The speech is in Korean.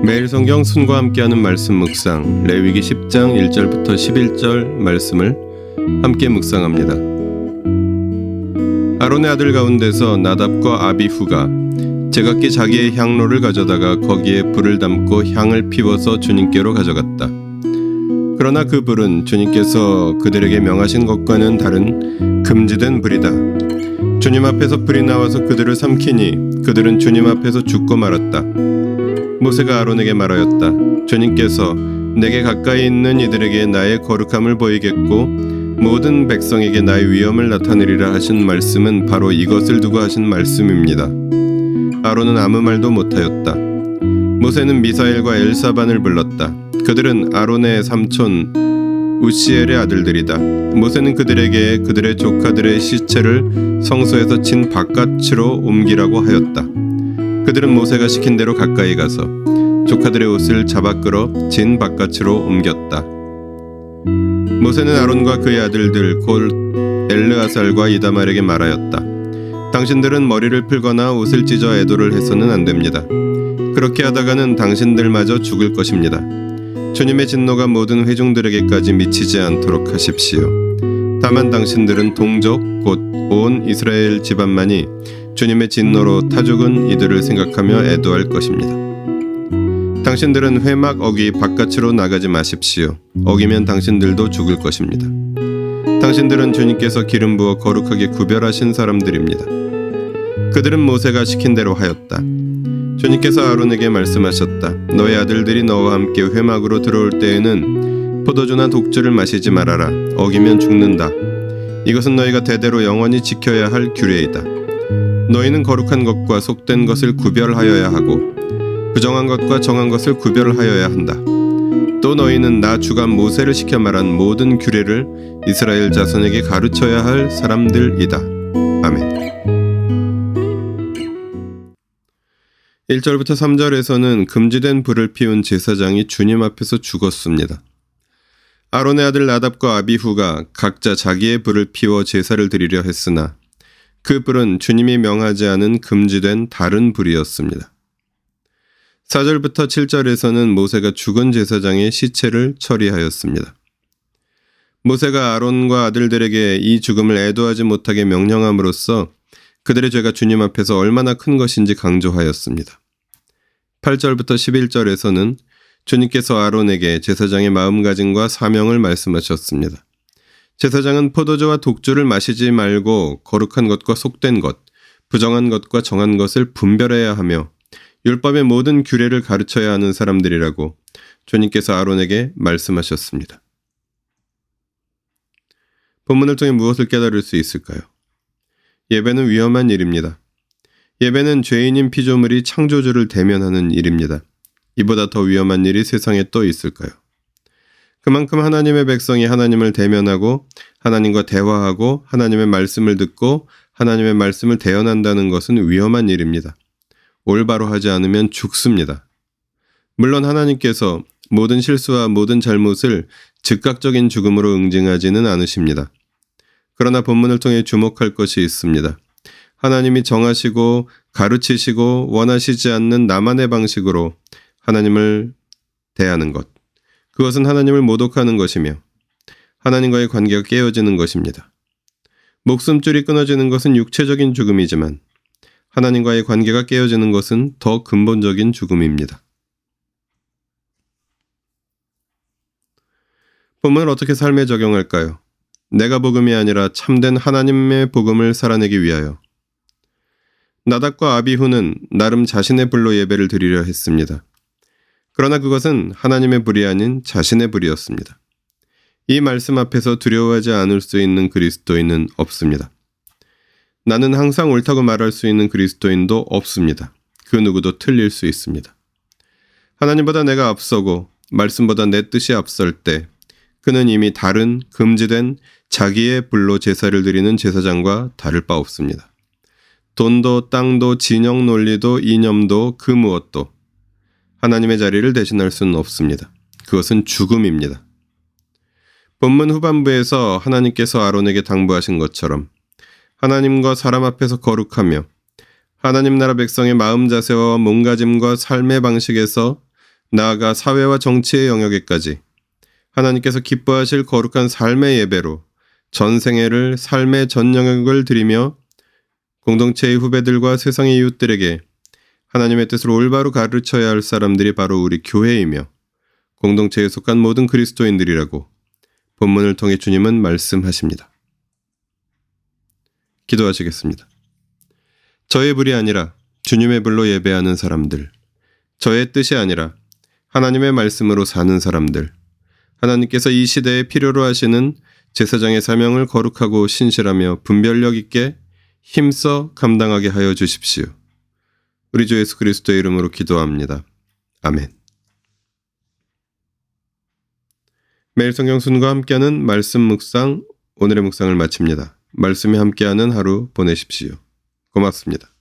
매일 성경 순과 함께하는 말씀 묵상 레위기 10장 1절부터 11절 말씀을 함께 묵상합니다. 아론의 아들 가운데서 나답과 아비후가 제각기 자기의 향로를 가져다가 거기에 불을 담고 향을 피워서 주님께로 가져갔다. 그러나 그 불은 주님께서 그들에게 명하신 것과는 다른 금지된 불이다. 주님 앞에서 불이 나와서 그들을 삼키니 그들은 주님 앞에서 죽고 말았다. 모세가 아론에게 말하였다. 주님께서 내게 가까이 있는 이들에게 나의 거룩함을 보이겠고 모든 백성에게 나의 위엄을 나타내리라 하신 말씀은 바로 이것을 두고 하신 말씀입니다. 아론은 아무 말도 못하였다. 모세는 미사엘과 엘사반을 불렀다. 그들은 아론의 삼촌 우시엘의 아들들이다. 모세는 그들에게 그들의 조카들의 시체를 성소에서 진 바깥으로 옮기라고 하였다. 그들은 모세가 시킨 대로 가까이 가서 조카들의 옷을 잡아 끌어 진 바깥으로 옮겼다. 모세는 아론과 그의 아들들 곧 엘르아살과 이다말에게 말하였다. 당신들은 머리를 풀거나 옷을 찢어 애도를 해서는 안 됩니다. 그렇게 하다가는 당신들마저 죽을 것입니다. 주님의 진노가 모든 회중들에게까지 미치지 않도록 하십시오. 다만 당신들은 동족 곧 온 이스라엘 집안만이 주님의 진노로 타 죽은 이들을 생각하며 애도할 것입니다. 당신들은 회막 어기 바깥으로 나가지 마십시오. 어기면 당신들도 죽을 것입니다. 당신들은 주님께서 기름 부어 거룩하게 구별하신 사람들입니다. 그들은 모세가 시킨 대로 하였다. 주님께서 아론에게 말씀하셨다. 너의 아들들이 너와 함께 회막으로 들어올 때에는 포도주나 독주를 마시지 말아라. 어기면 죽는다. 이것은 너희가 대대로 영원히 지켜야 할 규례이다. 너희는 거룩한 것과 속된 것을 구별하여야 하고 부정한 것과 정한 것을 구별하여야 한다. 또 너희는 나 주가 모세를 시켜 말한 모든 규례를 이스라엘 자손에게 가르쳐야 할 사람들이다. 아멘. 1절부터 3절에서는 금지된 불을 피운 제사장이 주님 앞에서 죽었습니다. 아론의 아들 나답과 아비후가 각자 자기의 불을 피워 제사를 드리려 했으나 그 불은 주님이 명하지 않은 금지된 다른 불이었습니다. 4절부터 7절에서는 모세가 죽은 제사장의 시체를 처리하였습니다. 모세가 아론과 아들들에게 이 죽음을 애도하지 못하게 명령함으로써 그들의 죄가 주님 앞에서 얼마나 큰 것인지 강조하였습니다. 8절부터 11절에서는 주님께서 아론에게 제사장의 마음가짐과 사명을 말씀하셨습니다. 제사장은 포도주와 독주를 마시지 말고 거룩한 것과 속된 것, 부정한 것과 정한 것을 분별해야 하며 율법의 모든 규례를 가르쳐야 하는 사람들이라고 주님께서 아론에게 말씀하셨습니다. 본문을 통해 무엇을 깨달을 수 있을까요? 예배는 위험한 일입니다. 예배는 죄인인 피조물이 창조주를 대면하는 일입니다. 이보다 더 위험한 일이 세상에 또 있을까요? 그만큼 하나님의 백성이 하나님을 대면하고 하나님과 대화하고 하나님의 말씀을 듣고 하나님의 말씀을 대언한다는 것은 위험한 일입니다. 올바로 하지 않으면 죽습니다. 물론 하나님께서 모든 실수와 모든 잘못을 즉각적인 죽음으로 응징하지는 않으십니다. 그러나 본문을 통해 주목할 것이 있습니다. 하나님이 정하시고 가르치시고 원하시지 않는 나만의 방식으로 하나님을 대하는 것, 그것은 하나님을 모독하는 것이며 하나님과의 관계가 깨어지는 것입니다. 목숨줄이 끊어지는 것은 육체적인 죽음이지만 하나님과의 관계가 깨어지는 것은 더 근본적인 죽음입니다. 본문을 어떻게 삶에 적용할까요? 내가 복음이 아니라 참된 하나님의 복음을 살아내기 위하여. 나답과 아비후는 나름 자신의 불로 예배를 드리려 했습니다. 그러나 그것은 하나님의 불이 아닌 자신의 불이었습니다. 이 말씀 앞에서 두려워하지 않을 수 있는 그리스도인은 없습니다. 나는 항상 옳다고 말할 수 있는 그리스도인도 없습니다. 그 누구도 틀릴 수 있습니다. 하나님보다 내가 앞서고 말씀보다 내 뜻이 앞설 때 그는 이미 다른 금지된 자기의 불로 제사를 드리는 제사장과 다를 바 없습니다. 돈도 땅도 진영 논리도 이념도 그 무엇도 하나님의 자리를 대신할 수는 없습니다. 그것은 죽음입니다. 본문 후반부에서 하나님께서 아론에게 당부하신 것처럼 하나님과 사람 앞에서 거룩하며 하나님 나라 백성의 마음 자세와 몸가짐과 삶의 방식에서 나아가 사회와 정치의 영역에까지 하나님께서 기뻐하실 거룩한 삶의 예배로 전생애를 삶의 전 영역을 드리며 공동체의 후배들과 세상의 이웃들에게 하나님의 뜻을 올바로 가르쳐야 할 사람들이 바로 우리 교회이며 공동체에 속한 모든 그리스도인들이라고 본문을 통해 주님은 말씀하십니다. 기도하시겠습니다. 저의 불이 아니라 주님의 불로 예배하는 사람들, 저의 뜻이 아니라 하나님의 말씀으로 사는 사람들, 하나님께서 이 시대에 필요로 하시는 제사장의 사명을 거룩하고 신실하며 분별력 있게 힘써 감당하게 하여 주십시오. 우리 주 예수 그리스도의 이름으로 기도합니다. 아멘. 매일 성경 순과 함께하는 말씀 묵상, 오늘의 묵상을 마칩니다. 말씀이 함께하는 하루 보내십시오. 고맙습니다.